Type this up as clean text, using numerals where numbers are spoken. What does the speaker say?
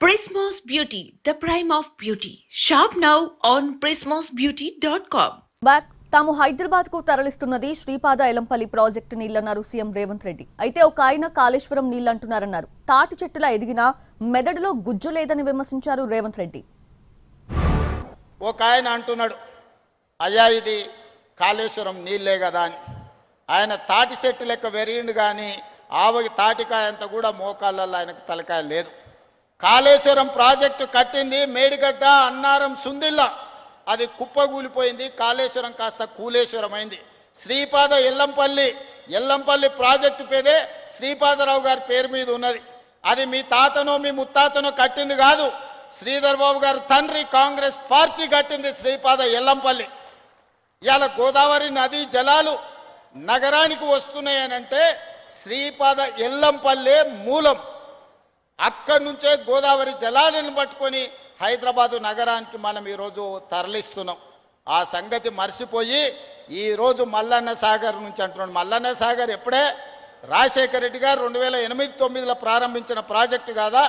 Prismos Beauty, the prime of beauty. Shop now on prismosbeauty.com. Back తాము హైదరాబాద్ కు తరలిస్తున్నది Sripada Yellampalli project నీళ్లన్నారు CM Revanth Reddy. అయితే ఒక ఆయన కాళేశ్వరం నీళ్లంటున్నారన్నారు. తాటి చెట్టులా ఎదిగినా మెదడులో గుజ్జు లేదని విమర్శించారు రేవంత్ రెడ్డి. ఒక ఆయన అంటున్నాడు, అయ్యా ఇది కాళేశ్వరం నీళ్ళే కదా అని. ఆయన తాటి చెట్టు లెక్క వెరిగిండు కానీ ఆవగి తాటికాయ అంతా కూడా మోకాళ్ళల్లో ఆయనకు తలకాయ లేదు. కాళేశ్వరం ప్రాజెక్టు కట్టింది మేడిగడ్డ, అన్నారం, సుందిల్లా. అది కుప్పగూలిపోయింది. కాళేశ్వరం కాస్త కూలేశ్వరం అయింది. శ్రీపాద ఎల్లంపల్లి ప్రాజెక్టు పేదే శ్రీపాదరావు గారి పేరు మీద ఉన్నది. అది మీ తాతనో మీ ముత్తాతనో కట్టింది కాదు. శ్రీధర్ బాబు గారు తండ్రి కాంగ్రెస్ పార్టీ కట్టింది శ్రీపాద ఎల్లంపల్లి. ఇవాళ గోదావరి నదీ జలాలు నగరానికి వస్తున్నాయనంటే శ్రీపాద ఎల్లంపల్లే మూలం. అక్కడి నుంచే గోదావరి జలాలను పట్టుకొని హైదరాబాదు నగరానికి మనం ఈరోజు తరలిస్తున్నాం. ఆ సంగతి మర్చిపోయి ఈరోజు మల్లన్న సాగర్ నుంచి అంటున్నాడు. మల్లన్న సాగర్ ఎప్పుడే రాజశేఖర రెడ్డి గారు 2008-9లో ప్రారంభించిన ప్రాజెక్టు కాదా?